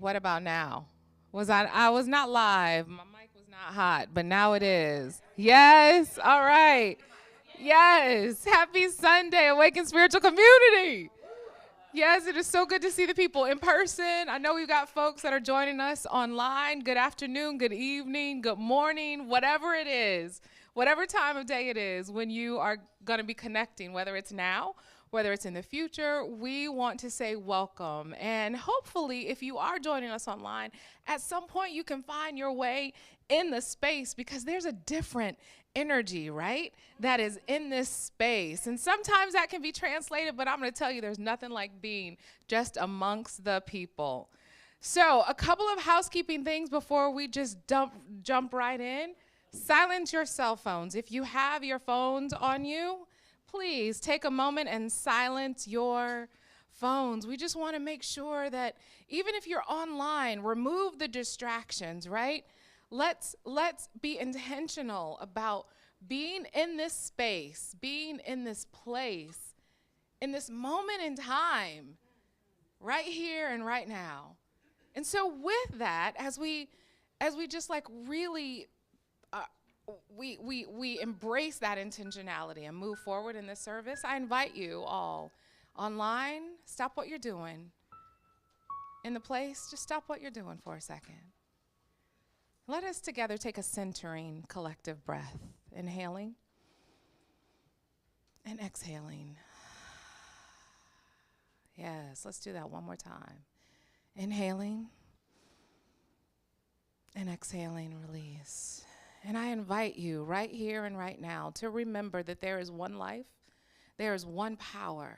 What about now? I was not live. My mic was not hot, but now it is. Yes. All right. Yes. Happy Sunday, Awaken Spiritual Community. Yes, it is so good to see the people in person. I know we've got folks that are joining us online. Good afternoon, good evening, good morning, whatever it is, whatever time of day it is when you are going to be connecting, whether it's now, whether it's in the future, we want to say welcome. And hopefully, if you are joining us online, at some point you can find your way in the space because there's a different energy, right, that is in this space. And sometimes that can be translated, but I'm going to tell you there's nothing like being just amongst the people. So a couple of housekeeping things before we just jump right in. Silence your cell phones. If you have your phones on you, please take a moment and silence your phones. We just want to make sure that even if you're online, remove the distractions, right? Let's be intentional about being in this space, being in this place, in this moment in time, right here and right now. And so with that, as we just like really we embrace that intentionality and move forward in this service, I invite you all online, stop what you're doing. In the place, just stop what you're doing for a second. Let us together take a centering collective breath, inhaling and exhaling. Yes, let's do that one more time. Inhaling and exhaling, release. And I invite you right here and right now to remember that there is one life, there is one power,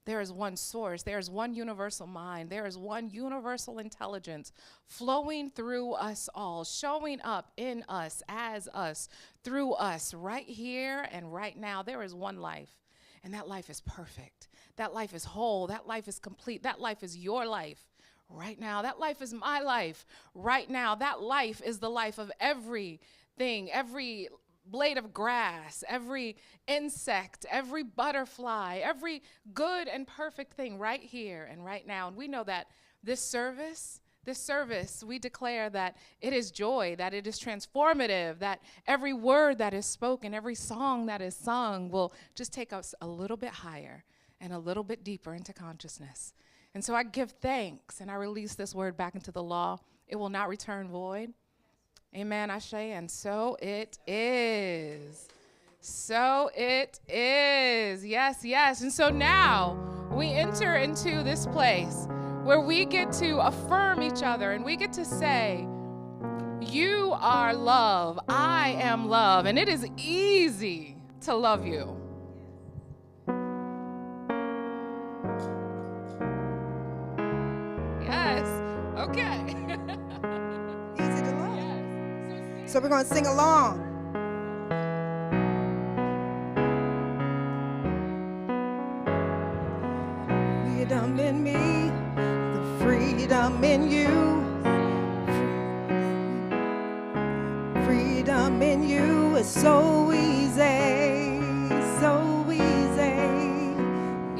there is one source, there is one universal mind, there is one universal intelligence flowing through us all, showing up in us, as us, through us, right here and right now. There is one life, and that life is perfect. That life is whole. That life is complete. That life is your life. Right now, that life is my life. Right now, that life is the life of everything, every blade of grass, every insect, every butterfly, every good and perfect thing right here and right now. And we know that this service, we declare that it is joy, that it is transformative, that every word that is spoken, every song that is sung will just take us a little bit higher and a little bit deeper into consciousness. And so I give thanks, and I release this word back into the law. It will not return void. Amen, Ashe, and so it is. So it is. Yes, yes. And so now we enter into this place where we get to affirm each other, and we get to say, you are love, I am love, and it is easy to love you. Yes. Okay. Easy to love. Yes. So we're going to sing along. Freedom in me, the freedom in you. Freedom in you is so easy, so easy.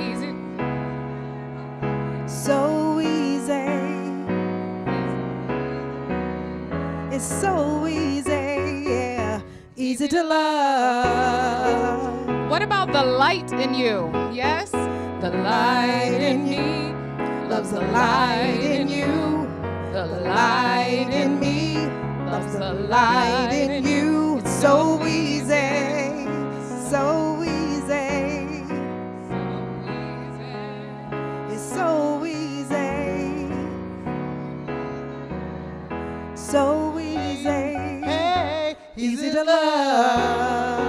Easy. So easy. It's so easy, yeah. Easy to love. What about the light in you? Yes? The light in me loves the light in you. The light in me loves the light in you. It's so easy, so easy. It's so easy, so easy. Hey, Easy to love.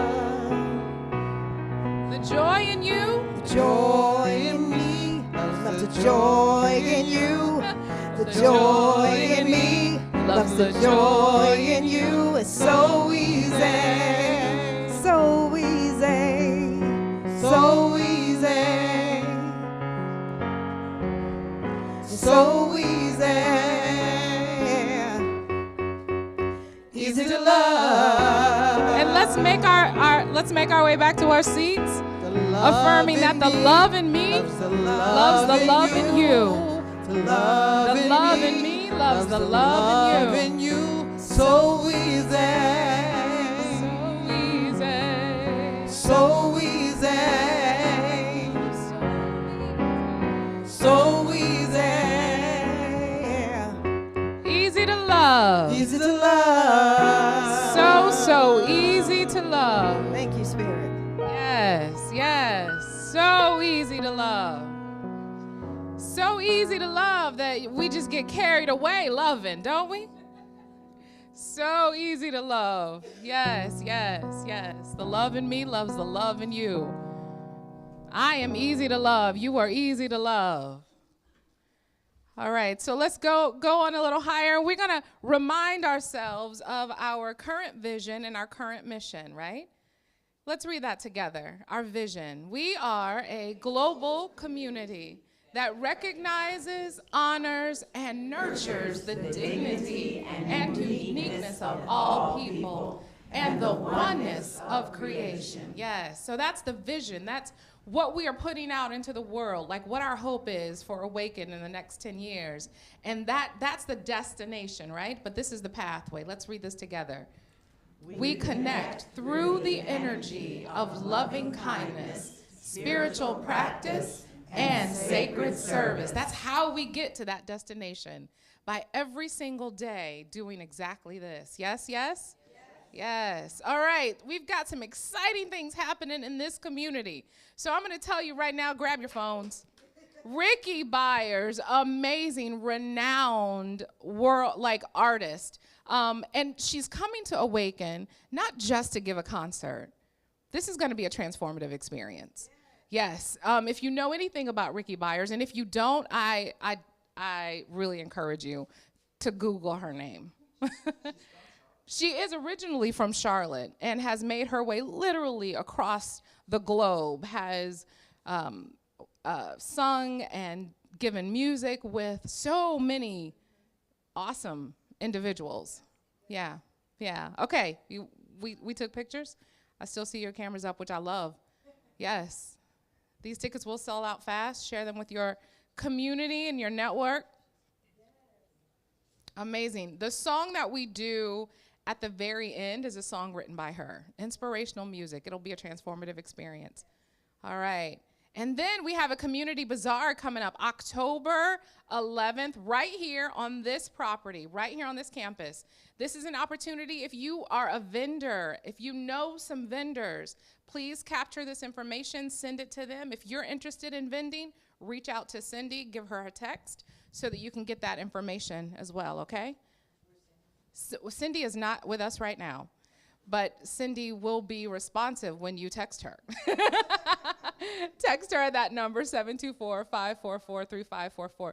The joy in you. The joy in me loves the joy in you. The joy in me loves the joy in you. It's so easy, so easy, so easy, so easy. Easy to love. And let's make our way back to our seats, affirming that the love in me loves the love in you. The love in me loves the love in you. So easy. So easy. So easy. Easy to love. Easy to love. So easy to love. Thank you, Spirit. Yes. So easy to love. So easy to love that we just get carried away loving, don't we? So easy to love. Yes. The love in me loves the love in you. I am easy to love. You are easy to love. All right, so let's go on a little higher. We're going to remind ourselves of our current vision and our current mission, right? Let's read that together. Our vision. We are a global community that recognizes, honors, and nurtures the dignity and uniqueness of all people and the oneness of creation. Yes, so that's the vision. That's what we are putting out into the world, like what our hope is for Awaken in the next 10 years. And that's the destination, right? But this is the pathway. Let's read this together. We connect through the energy of loving kindness, spiritual practice, and sacred service. That's how we get to that destination, by every single day doing exactly this. Yes? Yes. All right. We've got some exciting things happening in this community. So I'm going to tell you right now, grab your phones. Ricky Byers, amazing, renowned artist. And she's coming to Awaken not just to give a concert. This is going to be a transformative experience. Yes. If you know anything about Ricky Byers, and if you don't, I really encourage you to Google her name. She is originally from Charlotte and has made her way literally across the globe, has sung and given music with so many awesome individuals. Yeah. Okay, we took pictures. I still see your cameras up, which I love. Yes. These tickets will sell out fast. Share them with your community and your network. Amazing. The song that we do at the very end is a song written by her. Inspirational music. It'll be a transformative experience. All right. And then we have a community bazaar coming up October 11th right here on this property, right here on this campus. This is an opportunity if you are a vendor, if you know some vendors, please capture this information, send it to them. If you're interested in vending, reach out to Cindy, give her a text so that you can get that information as well, okay? So, Cindy is not with us right now, but Cindy will be responsive when you text her. Text her at that number, 724-544-3544.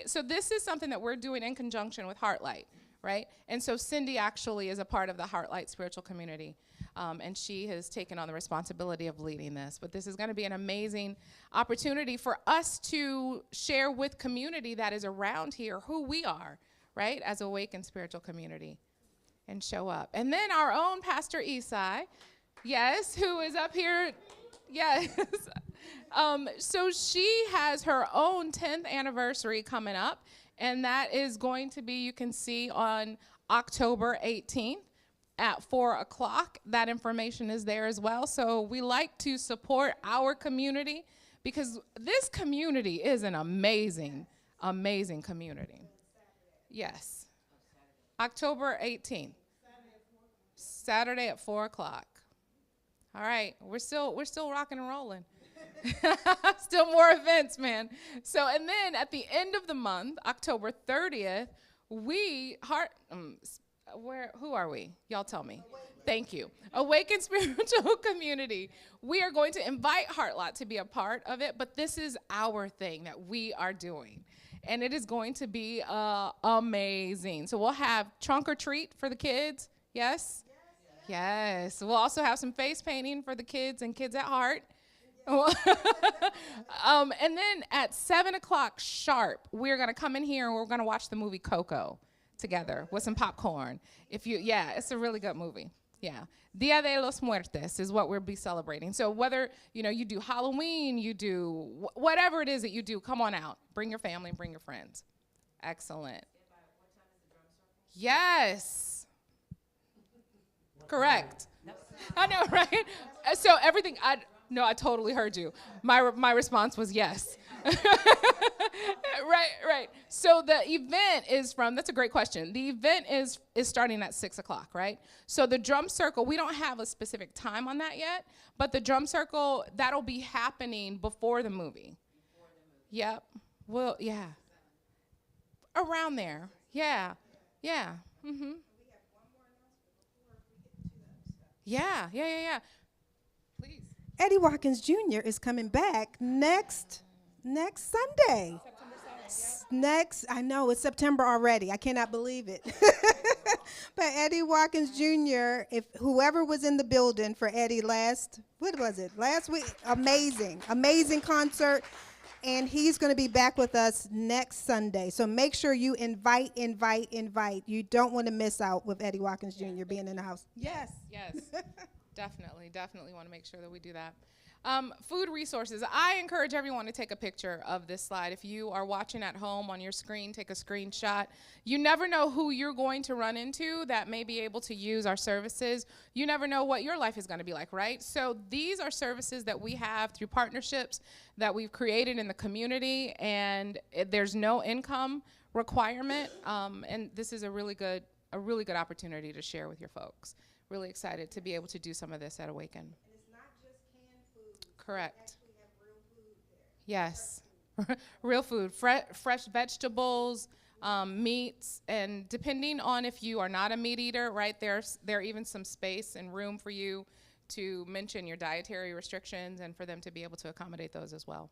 So this is something that we're doing in conjunction with Heartlight, right? And so Cindy actually is a part of the Heartlight spiritual community, and she has taken on the responsibility of leading this. But this is going to be an amazing opportunity for us to share with community that is around here who we are, right, as Awaken spiritual community, and show up. And then our own Pastor Esai, yes, who is up here. Yes. So she has her own 10th anniversary coming up, and that is going to be, you can see, on October 18th at 4 o'clock. That information is there as well. So we like to support our community because this community is an amazing, amazing community. Yes. October 18th. Saturday at 4 o'clock. All right, we're still rocking and rolling. Still more events, man. So, and then at the end of the month, October 30th, who are we? Y'all tell me. Thank you. Awaken Spiritual Community. We are going to invite Heartlight to be a part of it, but this is our thing that we are doing. And it is going to be amazing. So we'll have trunk or treat for the kids. Yes? Yes. We'll also have some face painting for the kids and kids at heart. And then at 7 o'clock sharp, we're going to come in here and we're going to watch the movie Coco together with some popcorn. It's a really good movie. Yeah. Dia de los Muertos is what we'll be celebrating. So whether, you do Halloween, you do whatever it is that you do, come on out. Bring your family, bring your friends. Excellent. Yes. Correct. I know, right? So everything, I totally heard you. My response was yes. Right. So the event is that's a great question. The event is starting at 6:00, right? So the drum circle, we don't have a specific time on that yet, but the drum circle, that'll be happening before the movie. Yep. Well, yeah. Around there. Yeah. Yeah. Mm-hmm. Yeah. Please. Eddie Watkins Jr. is coming back next Sunday. I know it's September already. I cannot believe it. But Eddie Watkins Jr., if whoever was in the building for Eddie last week, amazing concert. And he's going to be back with us next Sunday. So make sure you invite. You don't want to miss out with Eddie Watkins Jr. being in the house. Yes. Definitely want to make sure that we do that. Food resources. I encourage everyone to take a picture of this slide. If you are watching at home on your screen, take a screenshot. You never know who you're going to run into that may be able to use our services. You never know what your life is going to be like, right? So these are services that we have through partnerships that we've created in the community, and there's no income requirement. And this is a really good opportunity to share with your folks. Really excited to be able to do some of this at Awaken. And it's not just canned food. Correct. We actually have real food there. Yes. Real food, fresh vegetables, meats, and depending on if you are not a meat eater, right, there even some space and room for you to mention your dietary restrictions and for them to be able to accommodate those as well.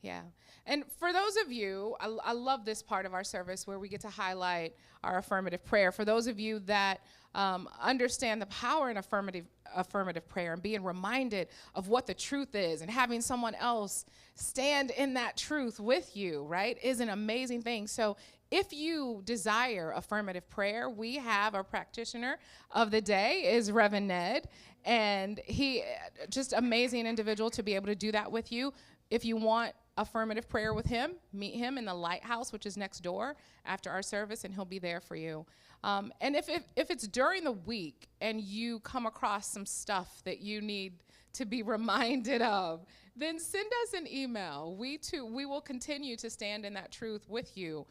Yeah. And for those of you, I love this part of our service where we get to highlight our affirmative prayer. For those of you that understand the power in affirmative prayer and being reminded of what the truth is and having someone else stand in that truth with you, right, is an amazing thing. So if you desire affirmative prayer, we have a practitioner of the day is Reverend Ned, and he just amazing individual to be able to do that with you. If you want affirmative prayer with him, meet him in the Lighthouse, which is next door after our service, and he'll be there for you. And if it's during the week and you come across some stuff that you need to be reminded of, then send us an email. We will continue to stand in that truth with you.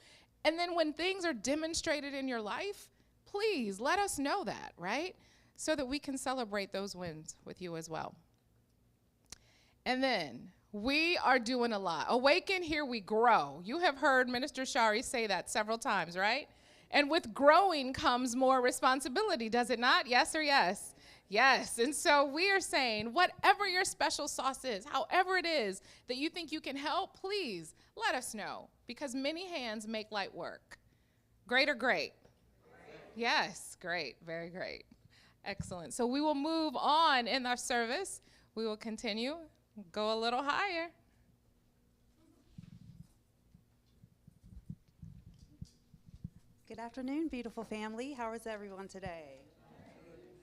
And then when things are demonstrated in your life, please let us know that, right? So that we can celebrate those wins with you as well. And then we are doing a lot. Awaken, here we grow. You have heard Minister Shari say that several times, right? And with growing comes more responsibility, does it not? Yes or yes? Yes. And so we are saying, whatever your special sauce is, however it is that you think you can help, please let us know, because many hands make light work. Great or great? Yes, great, very great. Excellent. So we will move on in our service. We will continue, go a little higher. Good afternoon, beautiful family. How is everyone today?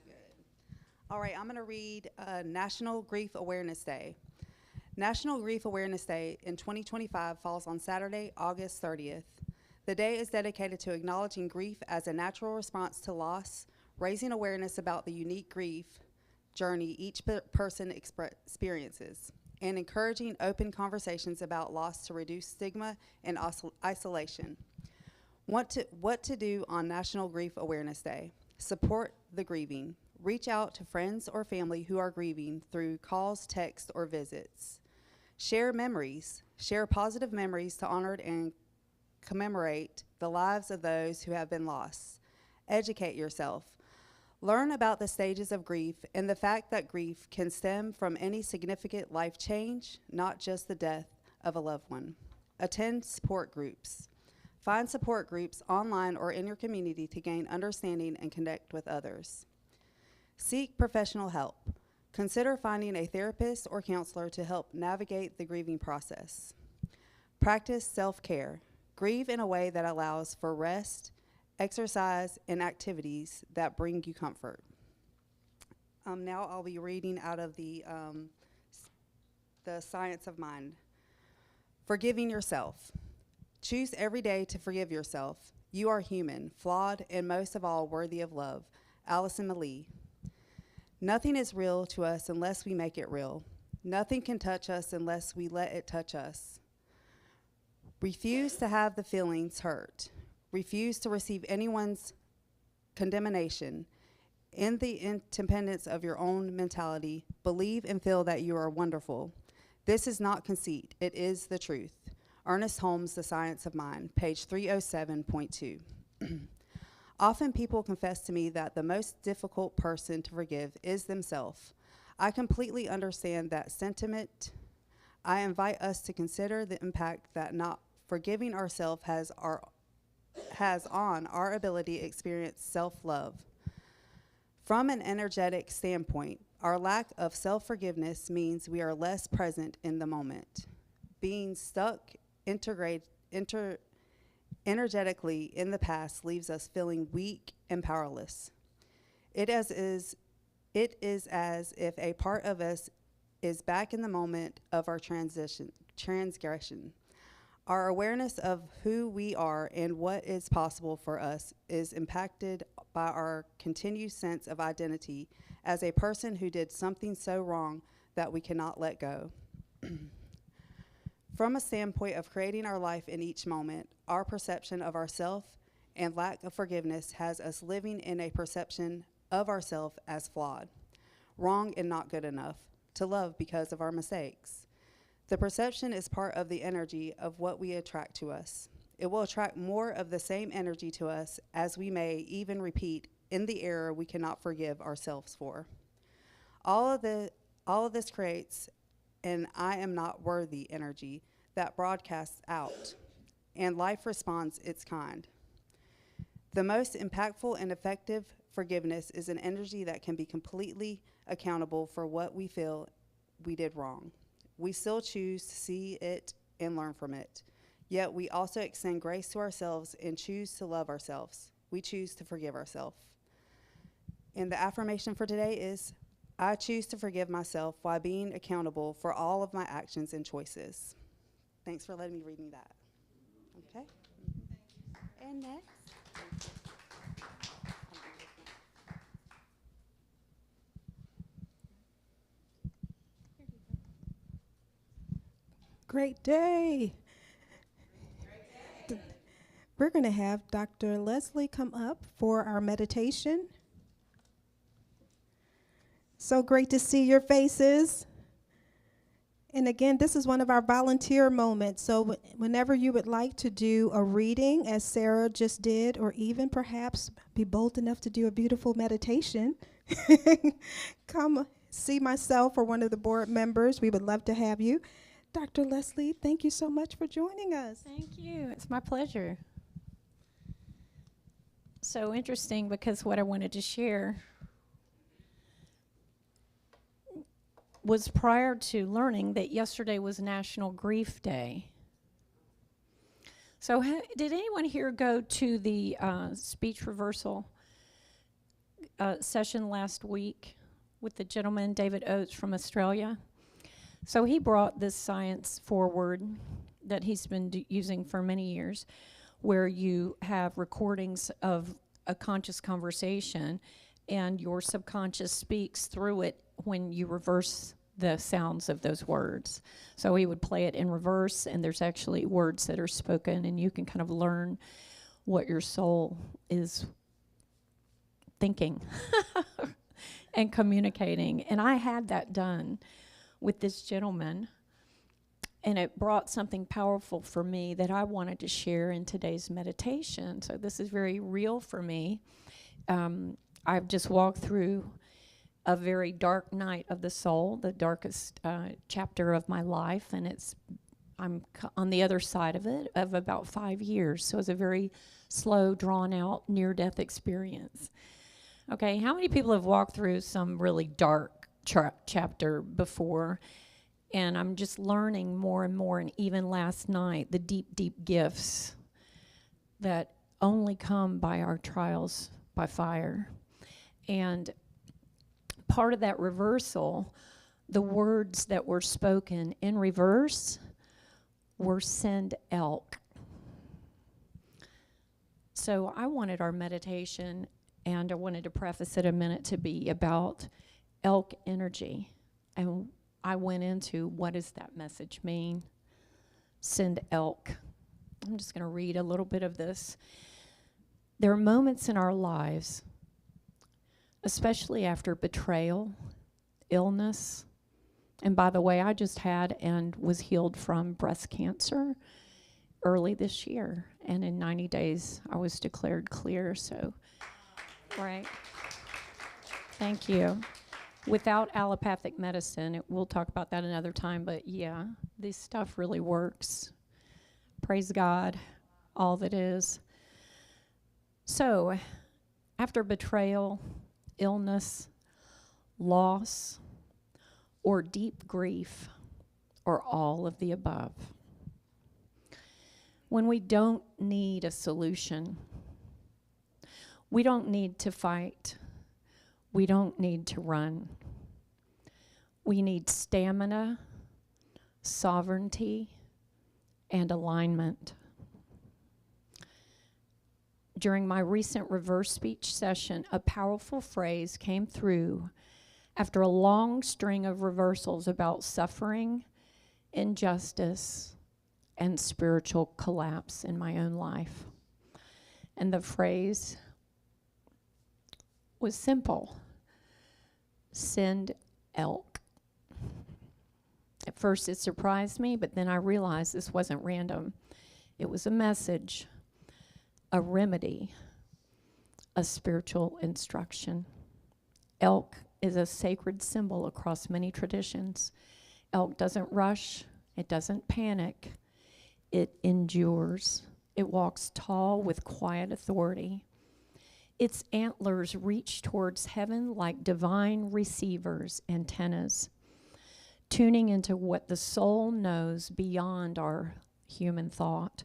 Good. All right, I'm going to read National Grief Awareness Day. National Grief Awareness Day in 2025 falls on Saturday, August 30th. The day is dedicated to acknowledging grief as a natural response to loss, raising awareness about the unique grief journey each person experiences, and encouraging open conversations about loss to reduce stigma and isolation. What to do on National Grief Awareness Day? Support the grieving. Reach out to friends or family who are grieving through calls, texts, or visits. Share memories. Share positive memories to honor and commemorate the lives of those who have been lost. Educate yourself. Learn about the stages of grief and the fact that grief can stem from any significant life change, not just the death of a loved one. Attend support groups. Find support groups online or in your community to gain understanding and connect with others. Seek professional help. Consider finding a therapist or counselor to help navigate the grieving process. Practice self-care. Grieve in a way that allows for rest, exercise, and activities that bring you comfort. Now I'll be reading out of the Science of Mind. Forgiving yourself. Choose every day to forgive yourself. You are human, flawed, and most of all worthy of love. Allison Malie. Nothing is real to us unless we make it real. Nothing can touch us unless we let it touch us. Refuse to have the feelings hurt. Refuse to receive anyone's condemnation. In the independence of your own mentality, believe and feel that you are wonderful. This is not conceit, it is the truth. Ernest Holmes, The Science of Mind, page 307.2. Often people confess to me that the most difficult person to forgive is themselves. I completely understand that sentiment. I invite us to consider the impact that not forgiving ourselves has on our ability to experience self-love. From an energetic standpoint, our lack of self-forgiveness means we are less present in the moment. Being stuck energetically in the past leaves us feeling weak and powerless. It is as if a part of us is back in the moment of our transgression. Our awareness of who we are and what is possible for us is impacted by our continued sense of identity as a person who did something so wrong that we cannot let go. From a standpoint of creating our life in each moment, our perception of ourself and lack of forgiveness has us living in a perception of ourself as flawed, wrong and not good enough, to love because of our mistakes. The perception is part of the energy of what we attract to us. It will attract more of the same energy to us as we may even repeat in the error we cannot forgive ourselves for. All of this creates an I am not worthy energy that broadcasts out, and life responds its kind. The most impactful and effective forgiveness is an energy that can be completely accountable for what we feel we did wrong. We still choose to see it and learn from it. Yet we also extend grace to ourselves and choose to love ourselves. We choose to forgive ourselves. And the affirmation for today is, I choose to forgive myself while being accountable for all of my actions and choices. Thanks for letting me read me that. Okay. And next. Great day. We're going to have Dr. Leslie come up for our meditation. So great to see your faces. And again, this is one of our volunteer moments. So whenever you would like to do a reading, as Sarah just did, or even perhaps be bold enough to do a beautiful meditation, come see myself or one of the board members. We would love to have you. Dr. Leslie, thank you so much for joining us. Thank you. It's my pleasure. So interesting, because what I wanted to share was prior to learning that yesterday was National Grief Day. So did anyone here go to the speech reversal session last week with the gentleman, David Oates from Australia? So he brought this science forward that he's been using for many years, where you have recordings of a conscious conversation and your subconscious speaks through it when you reverse the sounds of those words. So he would play it in reverse, and there's actually words that are spoken, and you can kind of learn what your soul is thinking and communicating. And I had that done with this gentleman, and it brought something powerful for me that I wanted to share in today's meditation. So this is very real for me. I've just walked through a very dark night of the soul, the darkest chapter of my life, and I'm on the other side of it of about 5 years. So it's a very slow, drawn-out, near-death experience. Okay, how many people have walked through some really dark chapter before? And I'm just learning more and more, and even last night, the deep, deep gifts that only come by our trials by fire. And part of that reversal, the words that were spoken in reverse were send elk. So I wanted our meditation, and I wanted to preface it a minute, to be about elk energy. And I went into, what does that message mean? Send elk. I'm just going to read a little bit of this. There are moments in our lives, especially after betrayal, illness, and by the way, I just had and was healed from breast cancer early this year. And in 90 days, I was declared clear. So, right. Thank you. Without allopathic medicine, we'll talk about that another time. But yeah, this stuff really works. Praise God, all that is. So, after betrayal, illness, loss, or deep grief, or all of the above, when we don't need a solution, we don't need to fight, we don't need to run. We need stamina, sovereignty, and alignment. During my recent reverse speech session, a powerful phrase came through after a long string of reversals about suffering, injustice, and spiritual collapse in my own life. And the phrase was simple: send elk. At first it surprised me, but then I realized this wasn't random. It was a message, a remedy, a spiritual instruction. Elk is a sacred symbol across many traditions. Elk doesn't rush, it doesn't panic, it endures. It walks tall with quiet authority. Its antlers reach towards heaven like divine receivers, antennas, tuning into what the soul knows beyond our human thought.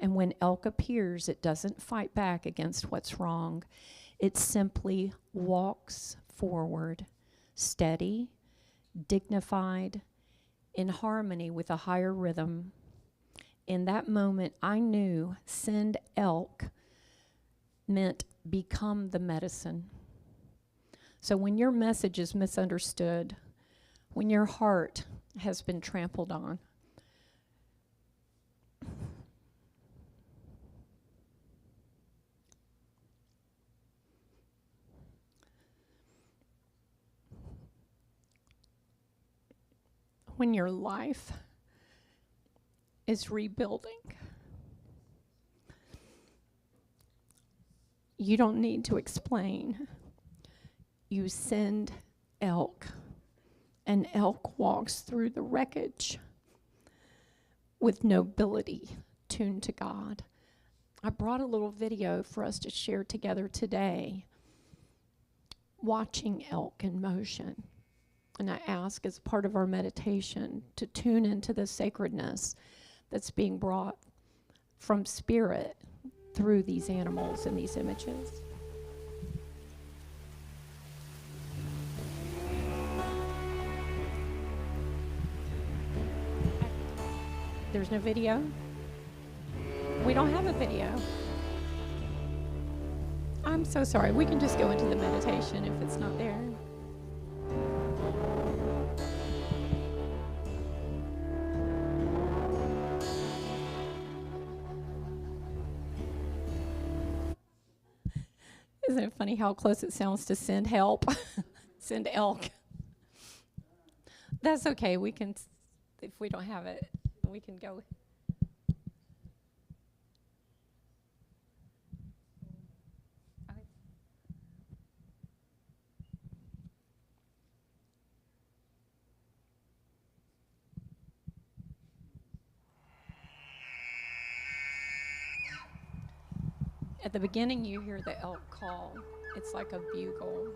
And when elk appears, it doesn't fight back against what's wrong. It simply walks forward, steady, dignified, in harmony with a higher rhythm. In that moment, I knew send elk meant become the medicine. So when your message is misunderstood, when your heart has been trampled on, when your life is rebuilding, you don't need to explain. You send elk, and elk walks through the wreckage with nobility tuned to God. I brought a little video for us to share together today, watching elk in motion. And I ask, as part of our meditation, to tune into the sacredness that's being brought from spirit through these animals and these images. There's no video? We don't have a video. I'm so sorry. We can just go into the meditation if it's not there. Isn't it funny how close it sounds to send help? Send elk. That's okay. We can, if we don't have it, we can go. At the beginning, you hear the elk call. It's like a bugle.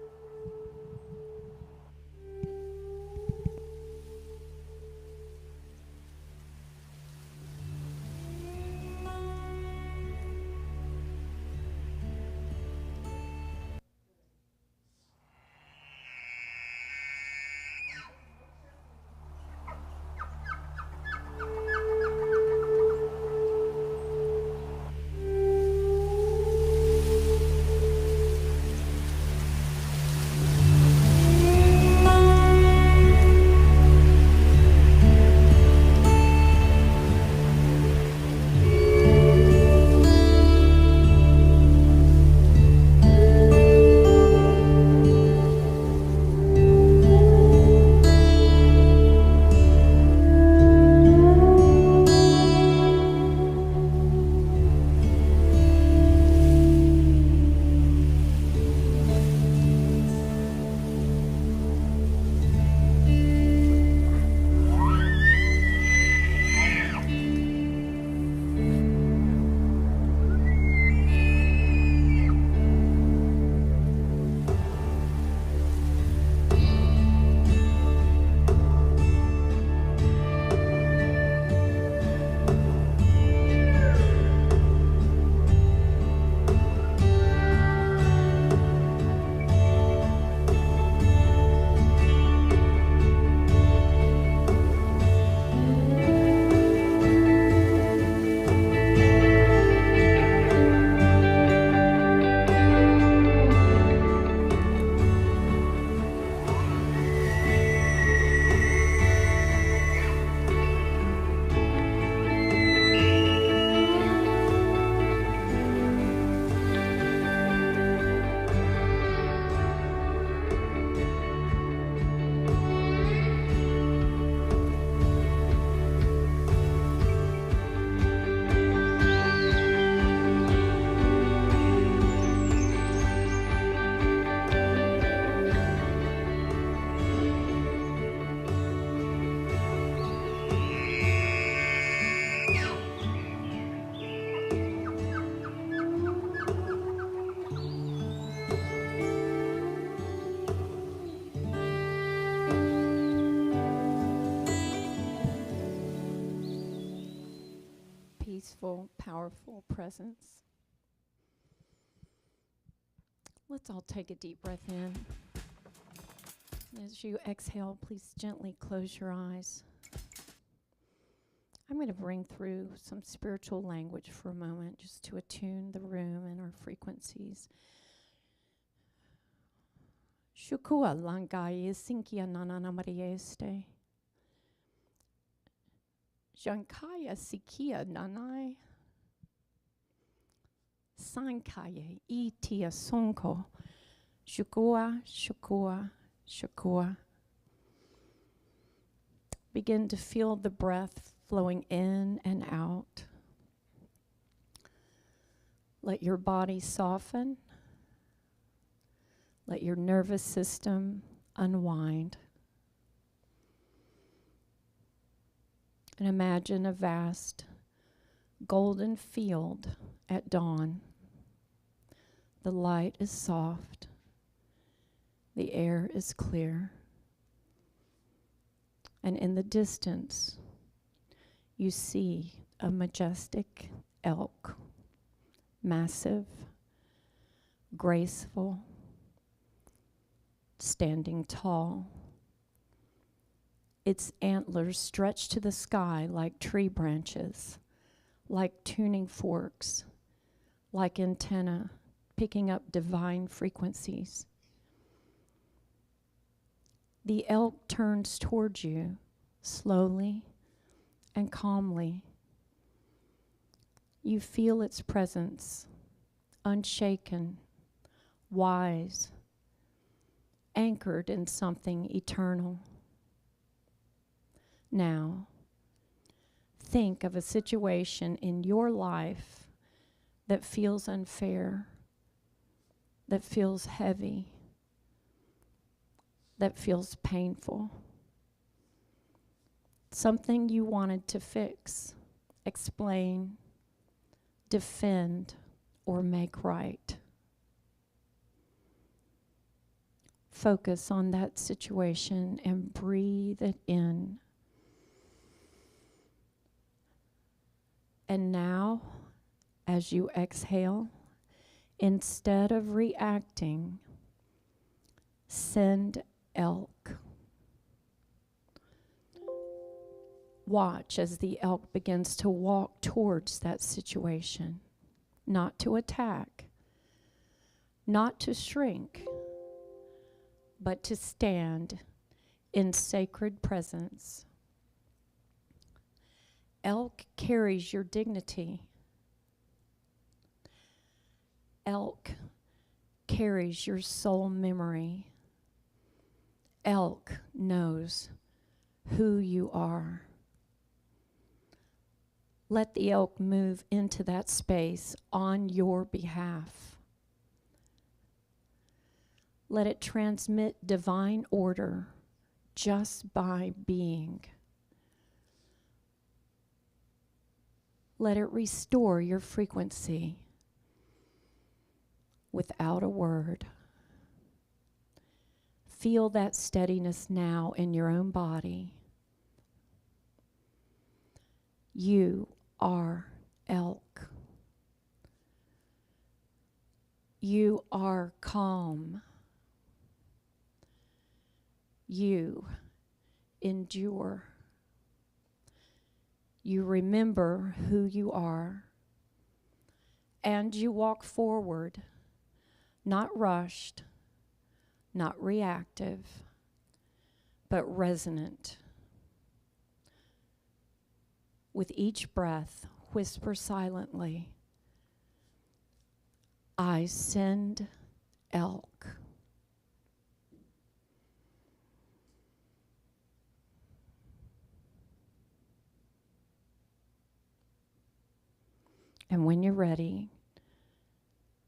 graceful, powerful presence. Let's all take a deep breath in. As you exhale, please gently close your eyes. I'm going to bring through some spiritual language for a moment just to attune the room and our frequencies. Shukua langai sinkia nanana marieste. Jankaya sikia nanai. Sankaya itia sonko. Shukua, shukua, shukua. Begin to feel the breath flowing in and out. Let your body soften. Let your nervous system unwind. And imagine a vast golden field at dawn. The light is soft. The air is clear. And in the distance, you see a majestic elk, massive, graceful, standing tall. Its antlers stretch to the sky like tree branches, like tuning forks, like antenna, picking up divine frequencies. The elk turns towards you slowly and calmly. You feel its presence, unshaken, wise, anchored in something eternal. Now, think of a situation in your life that feels unfair, that feels heavy, that feels painful. Something you wanted to fix, explain, defend, or make right. Focus on that situation and breathe it in. And now, as you exhale, instead of reacting, send elk. Watch as the elk begins to walk towards that situation, not to attack, not to shrink, but to stand in sacred presence. Elk carries your dignity. Elk carries your soul memory. Elk knows who you are. Let the elk move into that space on your behalf. Let it transmit divine order just by being. Let it restore your frequency without a word. Feel that steadiness now in your own body. You are elk. You are calm. You endure. You remember who you are. And you walk forward, not rushed, not reactive, but resonant. With each breath, whisper silently, I send elk. And when you're ready,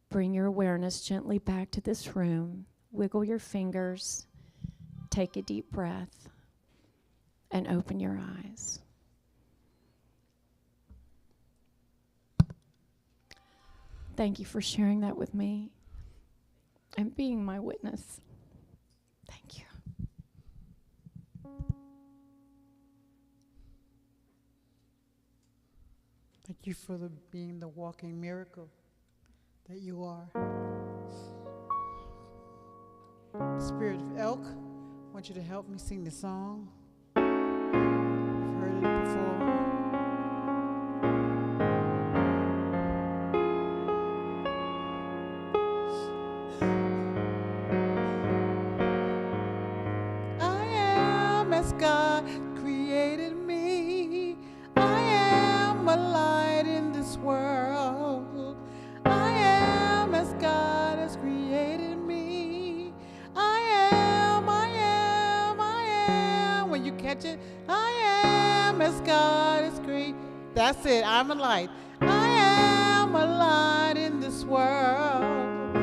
bring your awareness gently back to this room. Wiggle your fingers, take a deep breath, and open your eyes. Thank you for sharing that with me and being my witness. Thank you. Thank you for being the walking miracle that you are. Spirit of Elk, I want you to help me sing the song. You've heard it before. I am as God created me. I am a light in this world. I am as God has created me. I am. When you catch it, I am as God has created. That's it, I'm a light. I am a light in this world.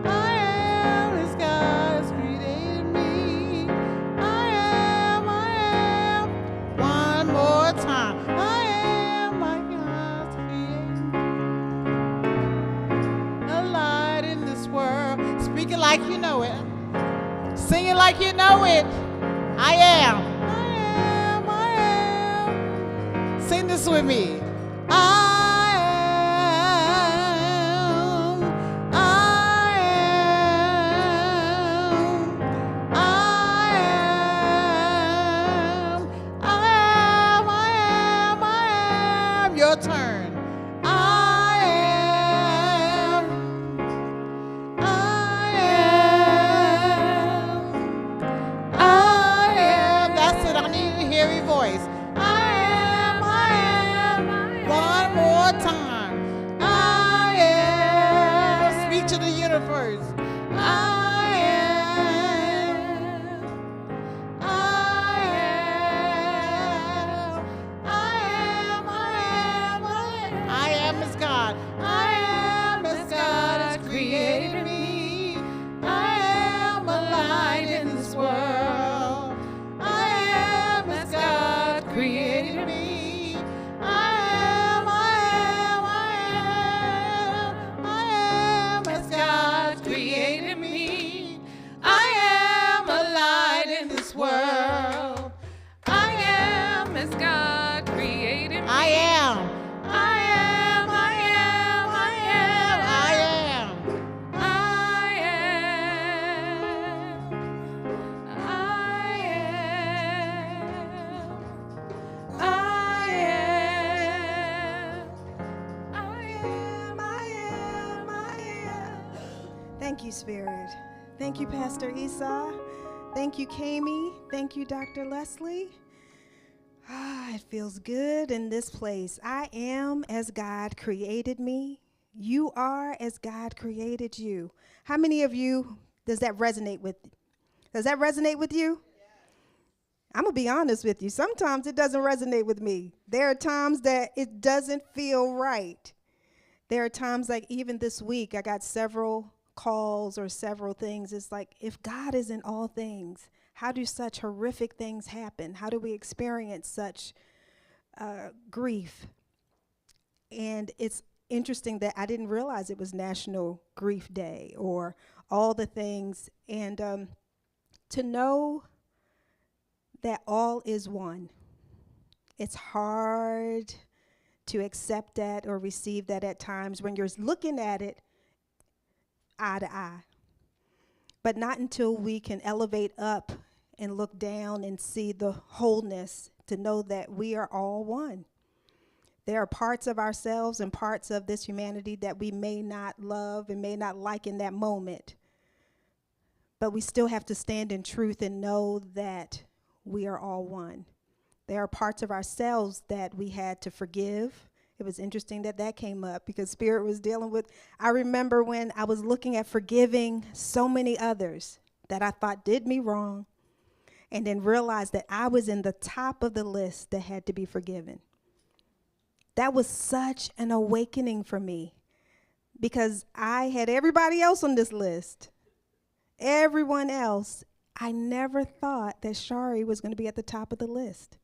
I am as God has created me. I am. One more time. I am my God's created. A light in this world. Speak it like you know it. Sing it like you know it. I am. Sing this with me. I am. Your turn. I am. That's it. I need to hear your voice. I am. One more time. I am. Speak to the universe. I am as God. I am as God has created me. I am a light in this world. I am as God created me. I am as God created me. I am a light in this world. I am as God created me. I am. Thank you, Spirit. Thank you, Pastor Esau. Thank you, Kami. Thank you, Dr. Leslie. It feels good in this place. I am as God created me. You are as God created you. How many of you does that resonate with? Does that resonate with you? I'm going to be honest with you. Sometimes it doesn't resonate with me. There are times that it doesn't feel right. There are times like even this week, I got several calls or several things. It's like, if God is in all things, how do such horrific things happen? How do we experience such grief? And it's interesting that I didn't realize it was National Grief Day or all the things. And to know that all is one, it's hard to accept that or receive that at times when you're looking at it eye to eye. But not until we can elevate up and look down and see the wholeness to know that we are all one. There are parts of ourselves and parts of this humanity that we may not love and may not like in that moment. But we still have to stand in truth and know that we are all one. There are parts of ourselves that we had to forgive. It was interesting that that came up because Spirit was dealing with, I remember when I was looking at forgiving so many others that I thought did me wrong, and then realized that I was in the top of the list that had to be forgiven. That was such an awakening for me because I had everybody else on this list. Everyone else, I never thought that Shari was going to be at the top of the list.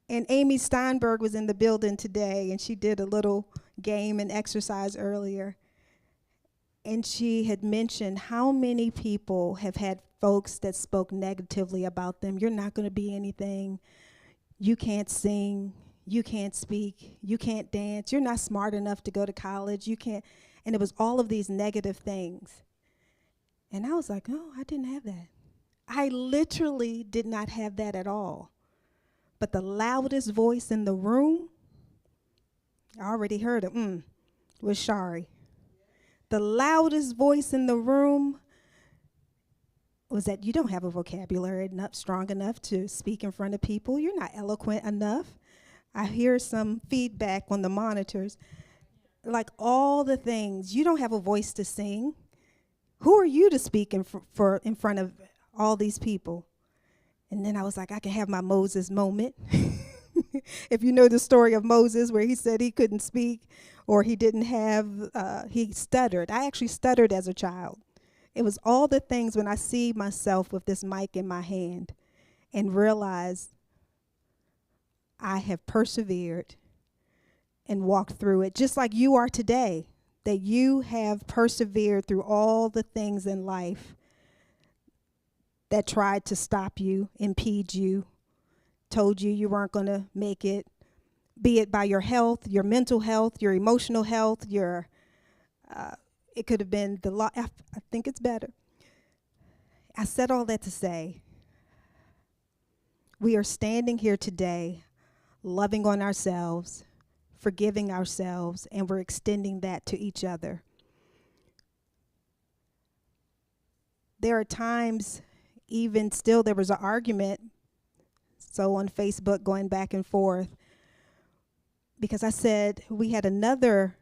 And Amy Steinberg was in the building today, and she did a little game and exercise earlier. And she had mentioned how many people have had folks that spoke negatively about them. You're not going to be anything. You can't sing. you can't speak, you can't dance, you're not smart enough to go to college, you can't. And it was all of these negative things. And I was like, oh, I didn't have that. I literally did not have that at all. But the loudest voice in the room, I already heard it, was Shari. The loudest voice in the room was that you don't have a vocabulary strong enough to speak in front of people. You're not eloquent enough. I hear some feedback on the monitors. Like all the things, you don't have a voice to sing. Who are you to speak in front of all these people? And then I was like, I can have my Moses moment. If you know the story of Moses where he said he couldn't speak or he didn't have, he stuttered. I actually stuttered as a child. It was all the things when I see myself with this mic in my hand and realize I have persevered and walked through it, just like you are today, that you have persevered through all the things in life that tried to stop you, impede you, told you weren't going to make it, be it by your health, your mental health, your emotional health, your, it could have been I think it's better. I said all that to say, we are standing here today, loving on ourselves, forgiving ourselves, and we're extending that to each other. There are times, even still, there was an argument, so on Facebook going back and forth, because I said we had another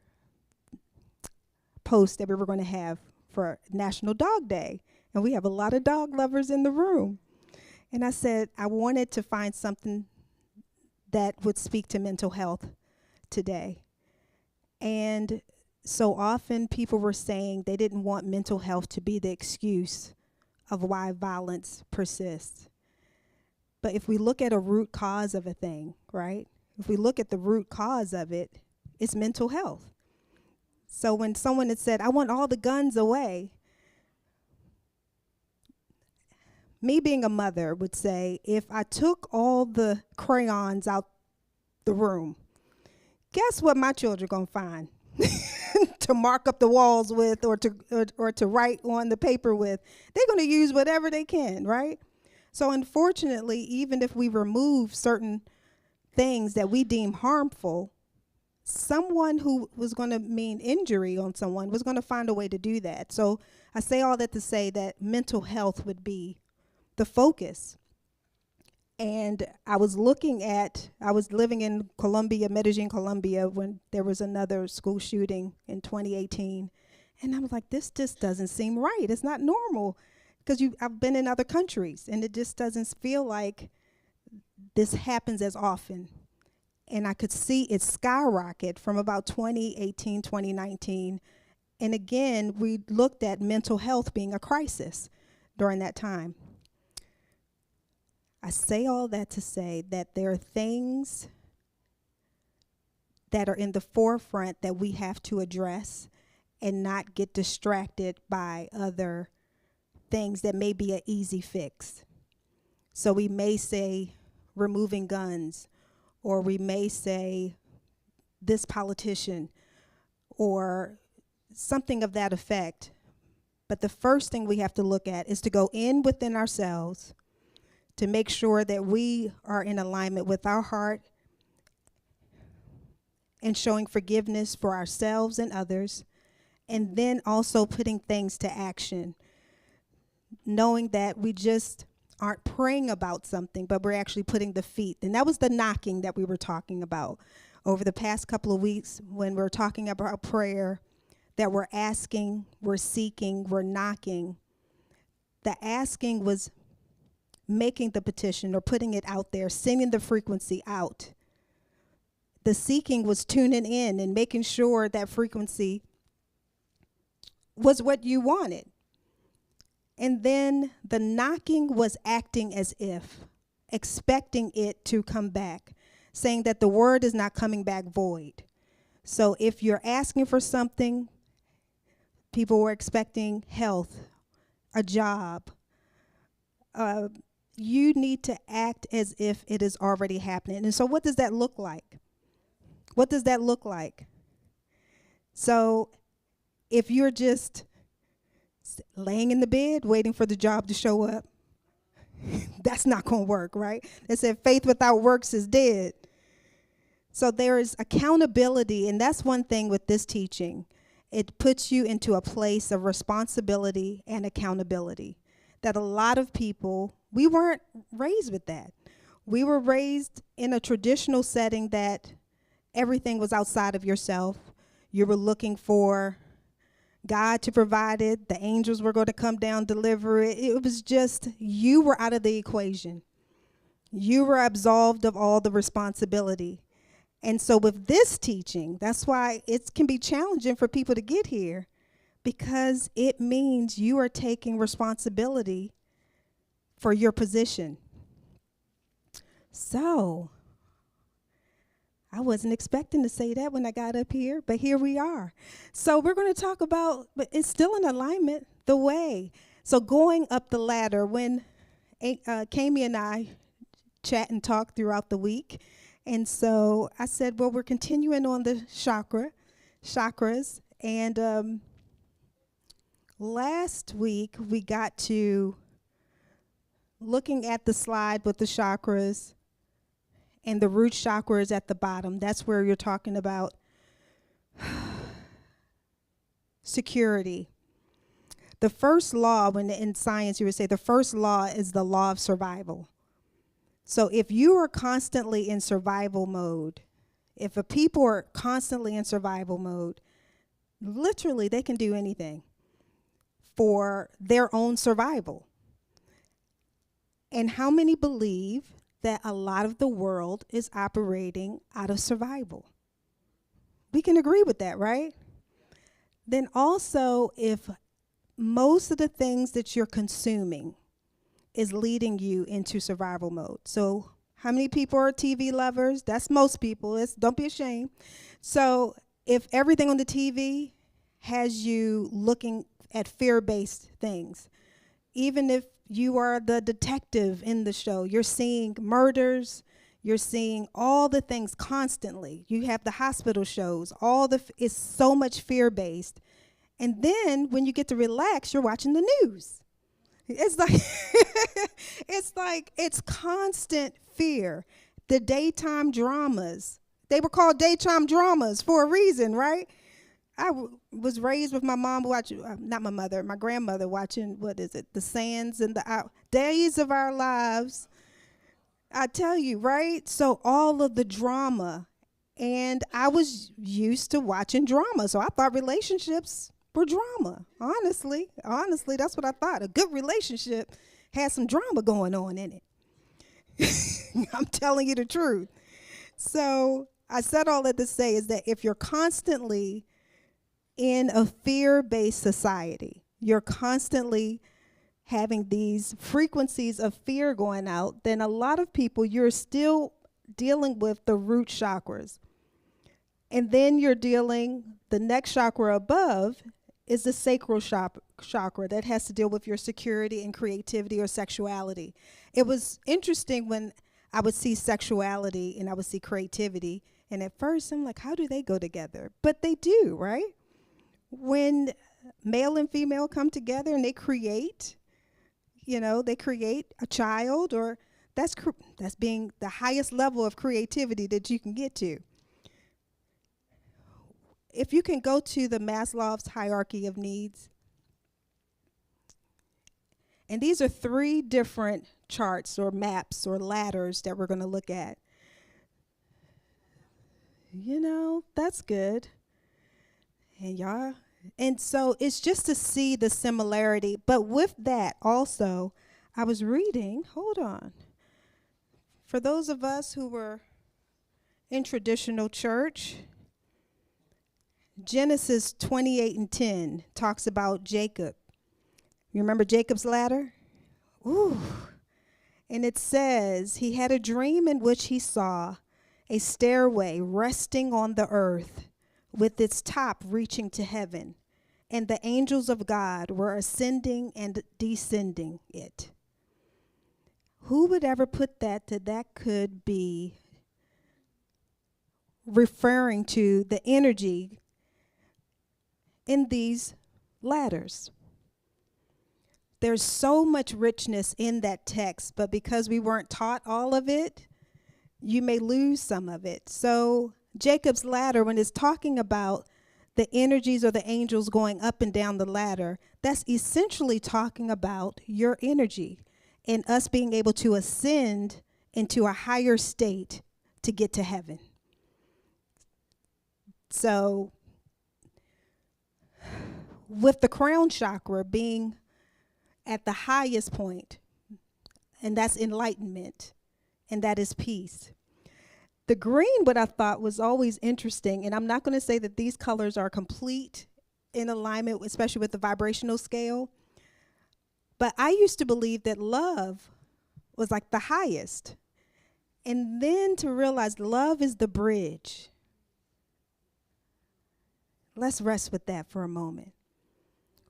post that we were going to have for National Dog Day, and we have a lot of dog lovers in the room. And I said I wanted to find something that would speak to mental health today. And so often people were saying they didn't want mental health to be the excuse of why violence persists. But if we look at a root cause of a thing, right? If we look at the root cause of it, it's mental health. So when someone had said, I want all the guns away, me being a mother would say, if I took all the crayons out the room, guess what my children gonna find to mark up the walls with or to write on the paper with? They're gonna use whatever they can, right? So unfortunately, even if we remove certain things that we deem harmful, someone who was going to mean injury on someone was going to find a way to do that. So I say all that to say that mental health would be the focus. And I was living in Colombia, Medellin, Colombia, when there was another school shooting in 2018. And I was like, this just doesn't seem right. It's not normal. Because I've been in other countries, and it just doesn't feel like this happens as often. And I could see it skyrocket from about 2018, 2019. And again, we looked at mental health being a crisis during that time. I say all that to say that there are things that are in the forefront that we have to address and not get distracted by other things that may be an easy fix. So we may say removing guns, or we may say this politician, or something of that effect. But the first thing we have to look at is to go in within ourselves to make sure that we are in alignment with our heart and showing forgiveness for ourselves and others, and then also putting things to action, knowing that we just aren't praying about something, but we're actually putting the feet. And that was the knocking that we were talking about over the past couple of weeks when we're talking about prayer, that we're asking, we're seeking, we're knocking. The asking was making the petition or putting it out there, sending the frequency out. The seeking was tuning in and making sure that frequency was what you wanted. And then the knocking was acting as if, expecting it to come back, saying that the word is not coming back void. So if you're asking for something, people were expecting health, a job, you need to act as if it is already happening. And so what does that look like? What does that look like? So if you're just laying in the bed waiting for the job to show up, that's not going to work, right? They said faith without works is dead. So there is accountability, and that's one thing with this teaching. It puts you into a place of responsibility and accountability that a lot of people, we weren't raised with that. We were raised in a traditional setting that everything was outside of yourself. You were looking for God to provide it. The angels were going to come down, deliver it. It was just, you were out of the equation. You were absolved of all the responsibility. And so with this teaching, that's why it can be challenging for people to get here, because it means you are taking responsibility for your position. So I wasn't expecting to say that when I got up here, but here we are. So we're going to talk about, but it's still in alignment, the way. So going up the ladder, when Kami and I chat and talk throughout the week, and so I said, well, we're continuing on the chakras, and last week we got to looking at the slide with the chakras, and the root chakra is at the bottom. That's where you're talking about security. The first law, when in science you would say the first law is the law of survival. So if you are constantly in survival mode, if a people are constantly in survival mode, literally they can do anything for their own survival. And how many believe that a lot of the world is operating out of survival? We can agree with that, right? Then also, if most of the things that you're consuming is leading you into survival mode. So how many people are TV lovers? That's most people. Don't be ashamed. So if everything on the TV has you looking at fear-based things, even if you are the detective in the show, you're seeing murders, you're seeing all the things constantly. You have the hospital shows, it's so much fear-based. And then when you get to relax, you're watching the news. It's like, it's constant fear. The daytime dramas, they were called daytime dramas for a reason, right? I was raised with my mom watching, not my mother, my grandmother watching, The Sands and the Days of Our Lives. I tell you, right? So all of the drama, and I was used to watching drama, so I thought relationships were drama. Honestly, that's what I thought. A good relationship has some drama going on in it. I'm telling you the truth. So I said all that to say is that if you're constantly in a fear-based society, you're constantly having these frequencies of fear going out, then a lot of people, you're still dealing with the root chakras. And then you're dealing, the next chakra above is the sacral chakra that has to deal with your security and creativity or sexuality. It was interesting when I would see sexuality and I would see creativity, and at first I'm like, how do they go together? But they do, right? When male and female come together and they create, they create a child, or that's being the highest level of creativity that you can get to. If you can go to the Maslow's hierarchy of needs, and these are 3 different charts or maps or ladders that we're going to look at. That's good. And so it's just to see the similarity. But with that also, I was reading, hold on. For those of us who were in traditional church, Genesis 28:10 talks about Jacob. You remember Jacob's ladder? Ooh. And it says, he had a dream in which he saw a stairway resting on the earth, with its top reaching to heaven, and the angels of God were ascending and descending it. Who would ever put that could be referring to the energy in these ladders? There's so much richness in that text, but because we weren't taught all of it, you may lose some of it. So Jacob's ladder, when it's talking about the energies or the angels going up and down the ladder, that's essentially talking about your energy and us being able to ascend into a higher state to get to heaven. So with the crown chakra being at the highest point, and that's enlightenment, and that is peace. The green, what I thought was always interesting, and I'm not going to say that these colors are complete in alignment, especially with the vibrational scale, but I used to believe that love was like the highest. And then to realize love is the bridge. Let's rest with that for a moment.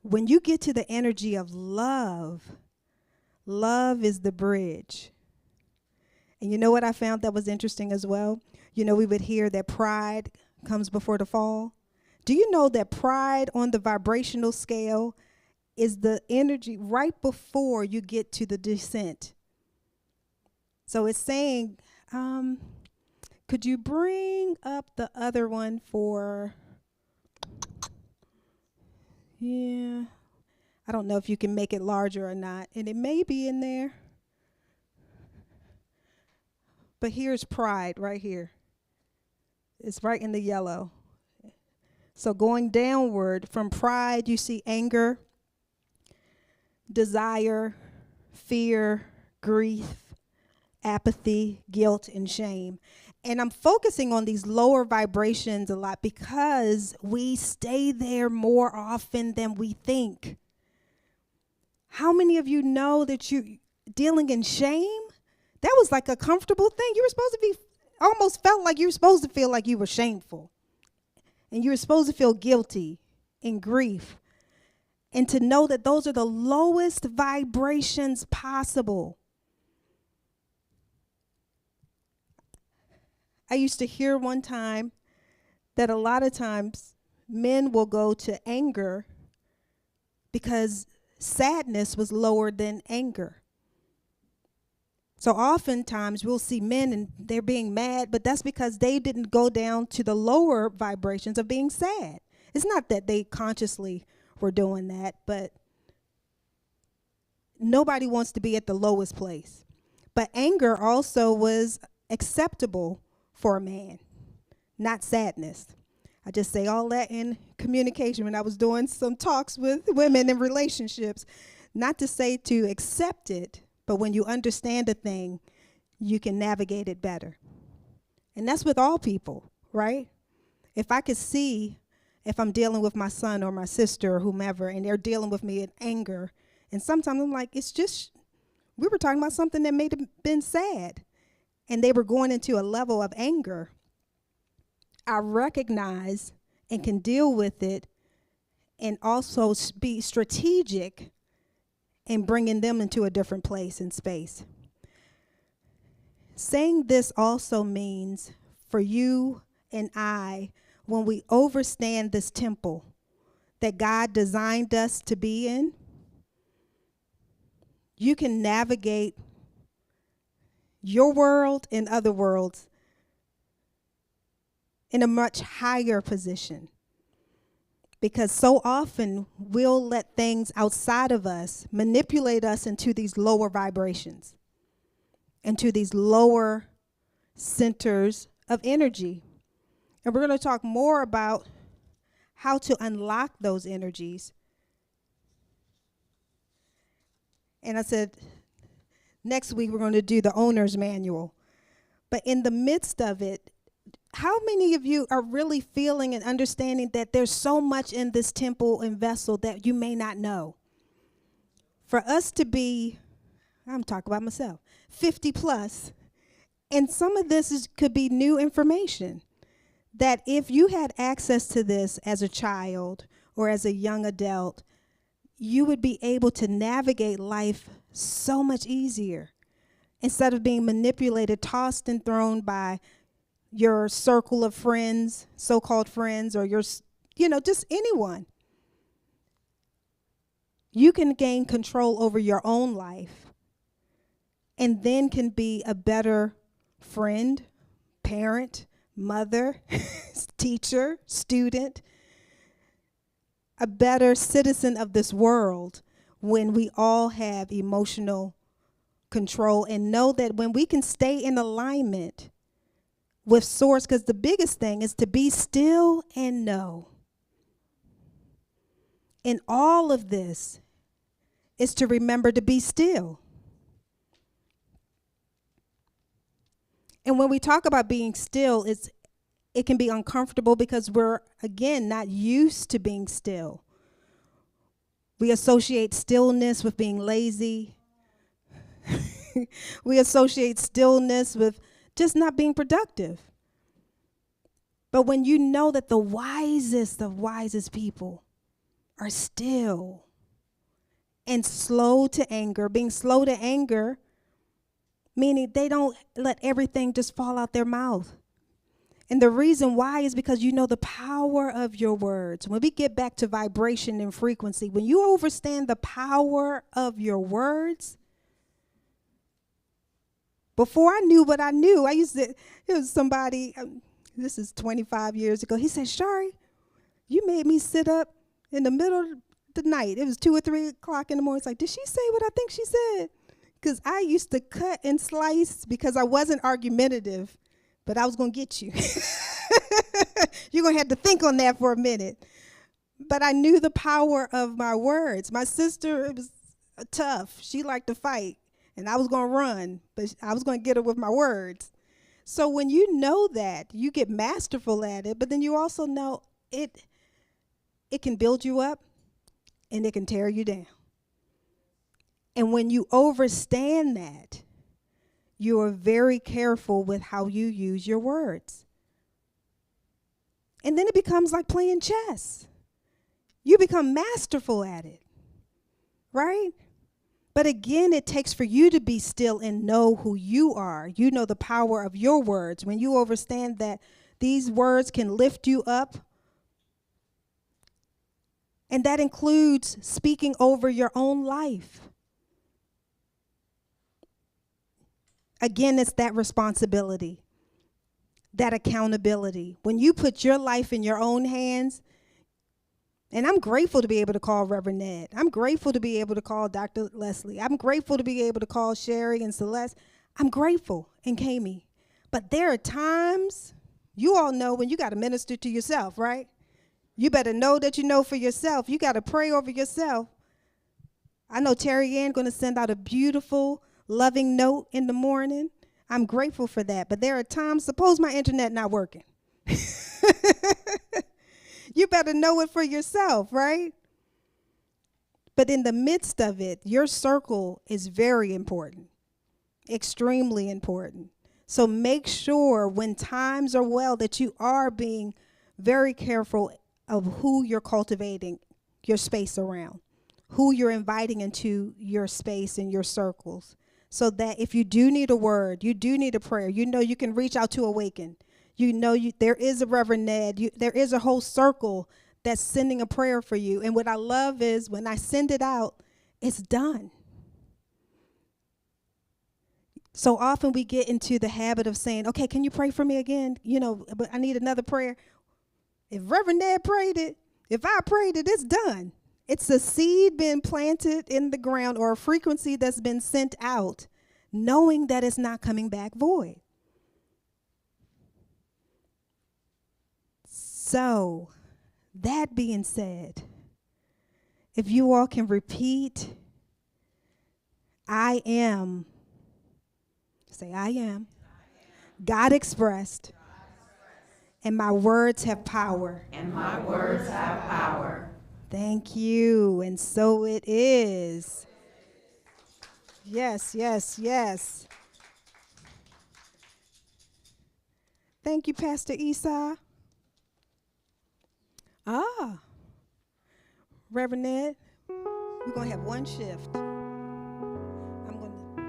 When you get to the energy of love, love is the bridge. And you know what I found that was interesting as well? You know, we would hear that pride comes before the fall. Do you know that pride on the vibrational scale is the energy right before you get to the descent? So it's saying, could you bring up the other one for... Yeah, I don't know if you can make it larger or not, and it may be in there. But here's pride right here. It's right in the yellow. So going downward from pride, you see anger, desire, fear, grief, apathy, guilt, and shame. And I'm focusing on these lower vibrations a lot because we stay there more often than we think. How many of you know that you dealing in shame? That was like a comfortable thing. You were supposed to be, almost felt like you were supposed to feel like you were shameful. And you were supposed to feel guilty and grief. And to know that those are the lowest vibrations possible. I used to hear one time that a lot of times men will go to anger because sadness was lower than anger. So oftentimes we'll see men and they're being mad, but that's because they didn't go down to the lower vibrations of being sad. It's not that they consciously were doing that, but nobody wants to be at the lowest place. But anger also was acceptable for a man, not sadness. I just say all that in communication when I was doing some talks with women in relationships. Not to say to accept it, but when you understand a thing, you can navigate it better. And that's with all people, right? If I could see if I'm dealing with my son or my sister or whomever, and they're dealing with me in anger, and sometimes I'm like, it's just, we were talking about something that may have been sad. And they were going into a level of anger, I recognize and can deal with it and also be strategic in bringing them into a different place and space. Saying this also means for you and I, when we overstand this temple that God designed us to be in, you can navigate your world and other worlds in a much higher position. Because so often we'll let things outside of us manipulate us into these lower vibrations, into these lower centers of energy. And we're going to talk more about how to unlock those energies. And I said, next week, we're going to do the owner's manual. But in the midst of it, how many of you are really feeling and understanding that there's so much in this temple and vessel that you may not know? For us to be, I'm talking about myself, 50 plus, and some of this could be new information, that if you had access to this as a child or as a young adult, you would be able to navigate life so much easier. instead of being manipulated, tossed and thrown by your circle of friends, so-called friends, or just anyone. You can gain control over your own life and then can be a better friend, parent, mother, teacher, student, a better citizen of this world when we all have emotional control and know that when we can stay in alignment with source, because the biggest thing is to be still and know. In all of this is to remember to be still. And when we talk about being still, it can be uncomfortable because we're, again, not used to being still. We associate stillness with being lazy. We associate stillness with just not being productive. But when you know that the wisest of wisest people are still and slow to anger, being slow to anger, meaning they don't let everything just fall out their mouth. And the reason why is because you know the power of your words. When we get back to vibration and frequency, when you understand the power of your words, before I knew what I knew, there was somebody, this is 25 years ago, he said, Shari, you made me sit up in the middle of the night. It was 2 or 3 o'clock in the morning. It's like, did she say what I think she said? Because I used to cut and slice because I wasn't argumentative, but I was going to get you. You're going to have to think on that for a minute. But I knew the power of my words. My sister, it was tough. She liked to fight, and I was going to run, but I was going to get her with my words. So when you know that, you get masterful at it, but then you also know it can build you up, and it can tear you down. And when you understand that, you are very careful with how you use your words. And then it becomes like playing chess. You become masterful at it, right? But again, it takes for you to be still and know who you are. You know the power of your words. When you understand that these words can lift you up, and that includes speaking over your own life. Again, it's that responsibility, that accountability. When you put your life in your own hands, and I'm grateful to be able to call Reverend Ned. I'm grateful to be able to call Dr. Leslie. I'm grateful to be able to call Shari and Celeste. I'm grateful, and Kami. But there are times, you all know when you got to minister to yourself, right? You better know that you know for yourself. You got to pray over yourself. I know Terry Ann going to send out a beautiful, loving note in the morning. I'm grateful for that. But there are times, suppose my internet not working. You better know it for yourself, right? But in the midst of it, your circle is very important, extremely important. So make sure when times are well that you are being very careful of who you're cultivating your space around, who you're inviting into your space and your circles, so that if you do need a word, you do need a prayer, you know you can reach out to Awaken. You know there is a Reverend Ned. There is a whole circle that's sending a prayer for you. And what I love is when I send it out, it's done. So often we get into the habit of saying, okay, can you pray for me again? But I need another prayer. If Reverend Ned prayed it, if I prayed it, it's done. It's a seed being planted in the ground or a frequency that's been sent out, knowing that it's not coming back void. So, that being said, if you all can repeat, I am, say I am, God expressed, and my words have power. And my words have power. Thank you, and so it is. Yes, yes, yes. Thank you, Pastor Esau. Reverend Ned, we're going to have one shift. I'm going to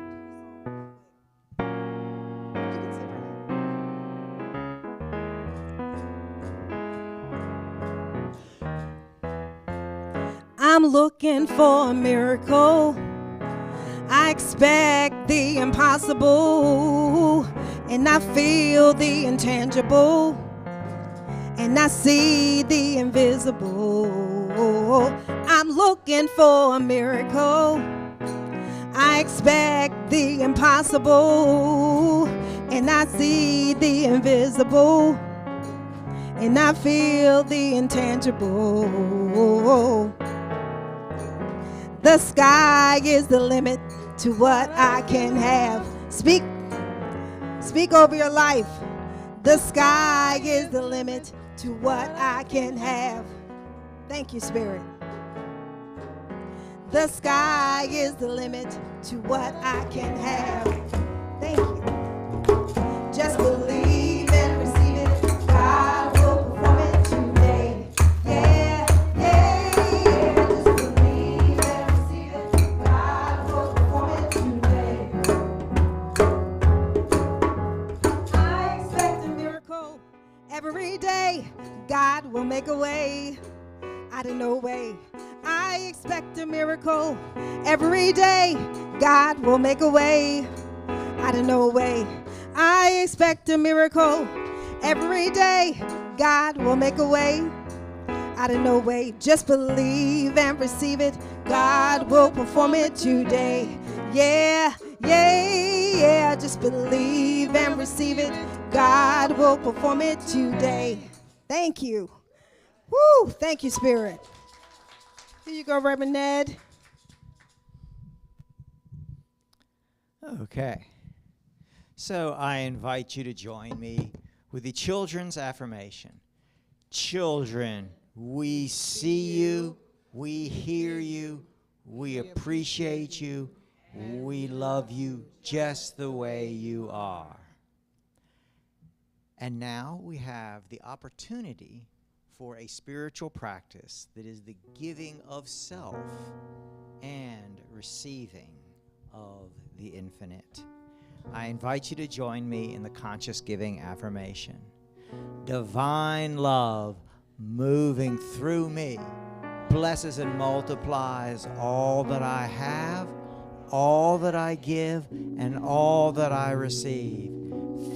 I'm looking for a miracle. I expect the impossible, and I feel the intangible, and I see the invisible. I'm looking for a miracle. I expect the impossible, and I see the invisible, and I feel the intangible. The sky is the limit to what I can have. Speak over your life. The sky is the limit to what I can have. Thank you, Spirit. The sky is the limit to what I can have. Thank you. Just believe and receive it. God will perform it today. Yeah, yeah, yeah. Just believe and receive it. God will perform it today. I expect a miracle every day. God will make a way out of no way. I expect a miracle every day. God will make a way out of no way. I expect a miracle every day. God will make a way out of no way. Just believe and receive it. God will perform it today. Yeah, yeah, yeah. Just believe and receive it. God will perform it today. Thank you. Woo, thank you, Spirit. Here you go, Reverend Ned. Okay. So I invite you to join me with the children's affirmation. Children, we see you, we hear you, we appreciate you, we love you just the way you are. And now we have the opportunity for a spiritual practice that is the giving of self and receiving of the infinite. I invite you to join me in the conscious giving affirmation. Divine love moving through me blesses and multiplies all that I have, all that I give, and all that I receive.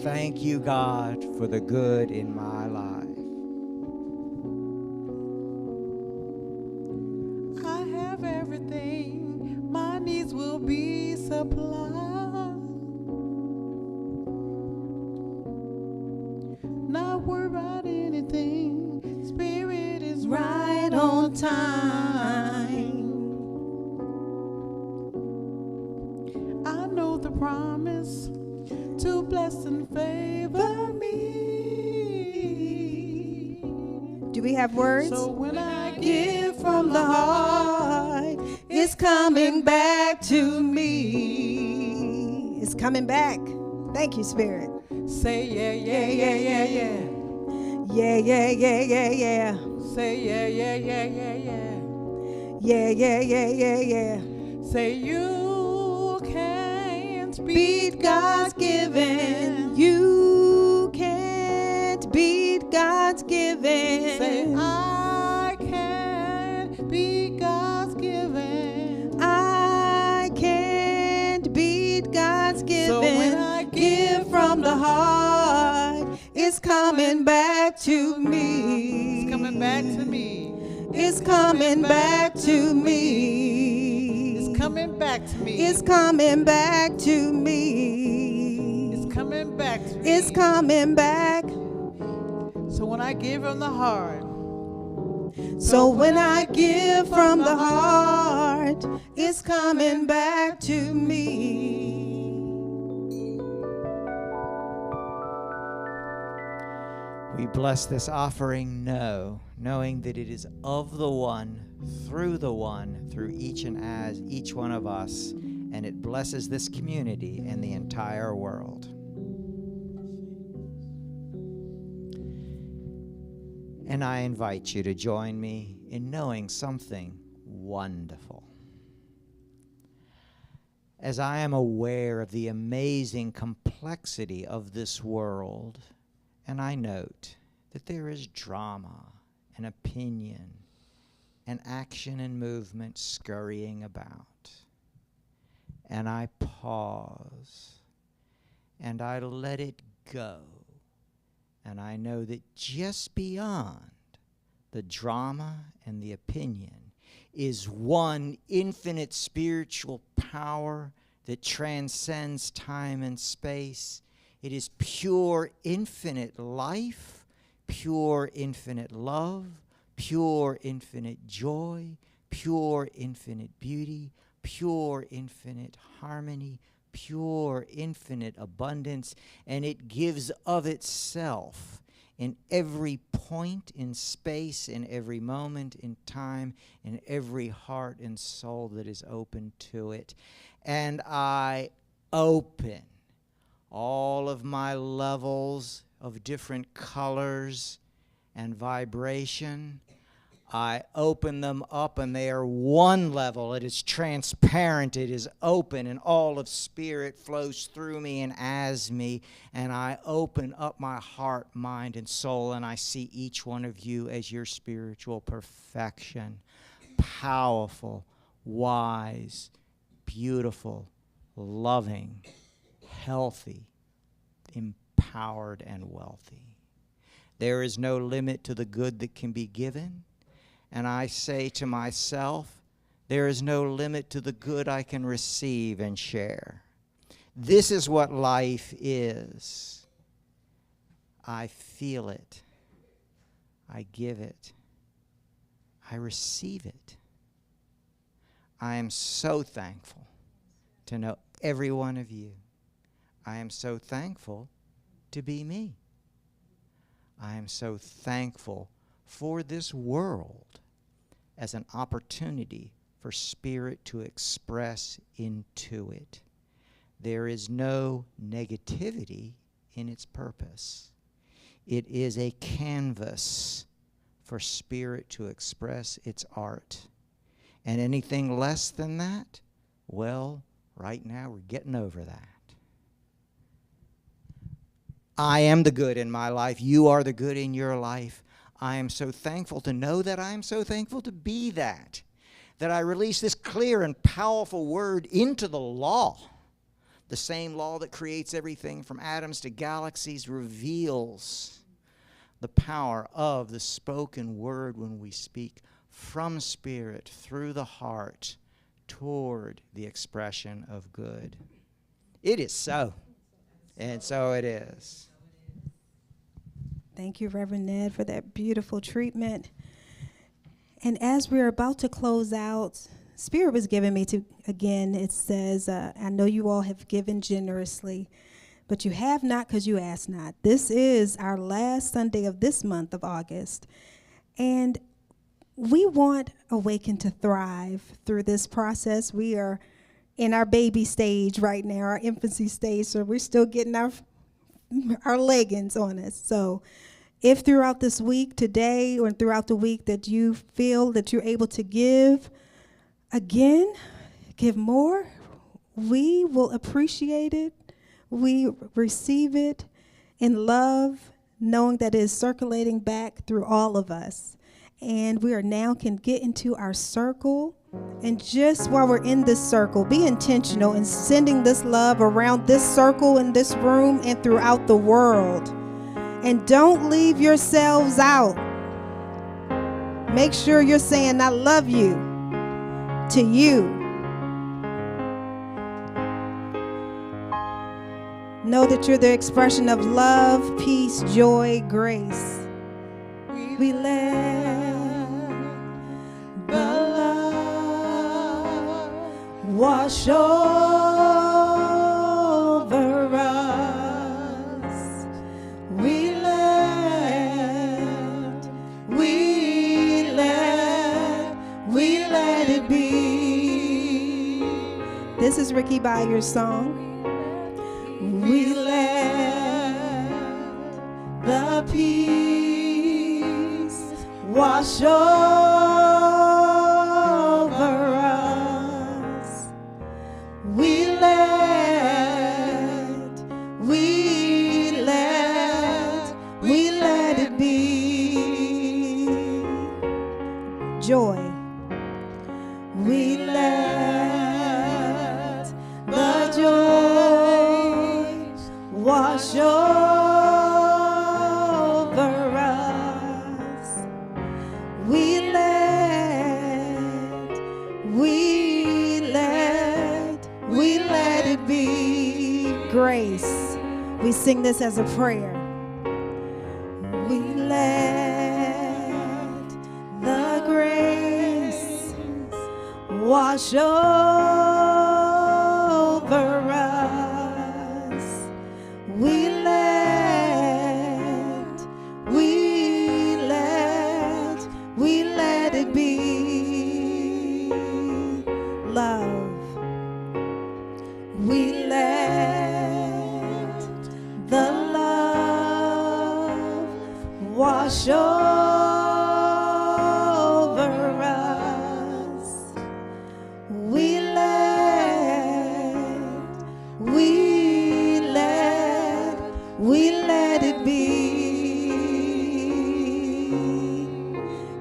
Thank you, God, for the good in my life. I have everything, my needs will be supplied. Not worry about anything, Spirit is right on time. I know the promise to bless and favor me. Do we have words? So when I give from the heart, it's coming back to me. It's coming back. Thank you, Spirit. Say yeah, yeah, yeah, yeah, yeah. Yeah, yeah, yeah, yeah, yeah. Say yeah, yeah, yeah, yeah, yeah. Yeah, yeah, yeah, yeah, yeah. Say you can't beat God's given. You can't beat God's given. Say I can't beat God's given. I can't beat God's given. So when I give from the heart, it's coming back to me. It's coming back to me. It's coming back to me. It's coming back to me. It's coming back to me. It's coming back to me. It's coming back. So when I give from the heart. So when I give from the heart, it's coming back to me. We bless this offering, knowing that it is of the one, through each and as each one of us, and it blesses this community and the entire world. And I invite you to join me in knowing something wonderful. As I am aware of the amazing complexity of this world, and I note that there is drama and opinion and action and movement scurrying about. And I pause, and I let it go. And I know that just beyond the drama and the opinion is one infinite spiritual power that transcends time and space. It is pure infinite life, pure infinite love, pure infinite joy, pure infinite beauty, pure infinite harmony, pure infinite abundance, and it gives of itself in every point in space, in every moment in time, in every heart and soul that is open to it. And I open all of my levels of different colors and vibration. I open them up, and they are one level. It is transparent, it is open, and all of spirit flows through me and as me. And I open up my heart, mind, and soul, and I see each one of you as your spiritual perfection. Powerful, wise, beautiful, loving, healthy, empowered, and wealthy. There is no limit to the good that can be given. And I say to myself, there is no limit to the good I can receive and share. This is what life is. I feel it. I give it. I receive it. I am so thankful to know every one of you. I am so thankful to be me. I am so thankful for this world as an opportunity for spirit to express into it. There is no negativity in its purpose. It is a canvas for spirit to express its art. And anything less than that, well, right now we're getting over that. I am the good in my life. You are the good in your life. I am so thankful to know that. I am so thankful to be that I release this clear and powerful word into the law. The same law that creates everything from atoms to galaxies reveals the power of the spoken word when we speak from spirit through the heart toward the expression of good. It is so, and so it is. Thank you, Reverend Ned, for that beautiful treatment. And as we're about to close out, Spirit was given me to, again, it says, I know you all have given generously, but you have not because you ask not. This is our last Sunday of this month of August. And we want Awaken to thrive through this process. We are in our baby stage right now, our infancy stage, so we're still getting our leggings on us. So if throughout this week, today, or throughout the week, that you feel that you're able to give again, give more, we will appreciate it. We receive it in love, knowing that it is circulating back through all of us. And we are now can get into our circle. And just while we're in this circle, be intentional in sending this love around this circle in this room and throughout the world. And don't leave yourselves out. Make sure you're saying, I love you to you. Know that you're the expression of love, peace, joy, grace. We let the love wash over us. We let it be. This is Ricky Byer's song. We let the peace wash over us. We let it be. Joy. wash over us. We let it be grace. We sing this as a prayer. We let the grace wash over us. We let it be love. We let the love wash over us. We let it be.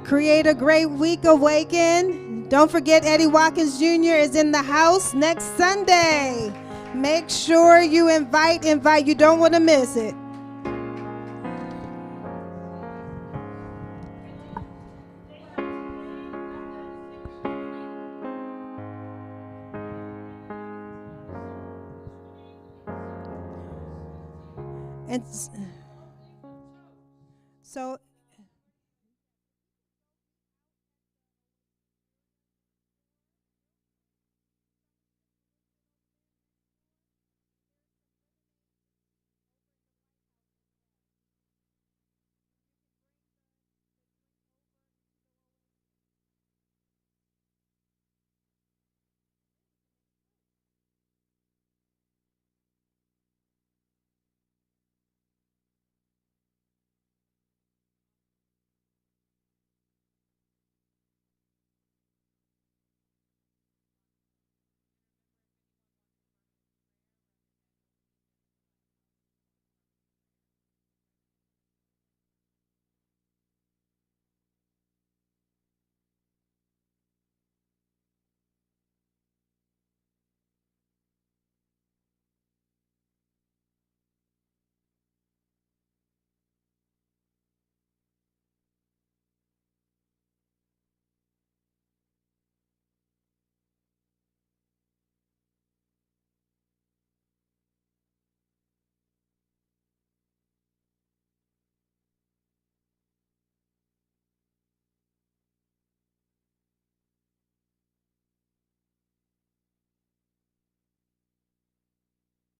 Create a great week, Awaken. Don't forget Eddie Watkins Jr. is in the house next Sunday. Make sure you invite. You don't want to miss it. And so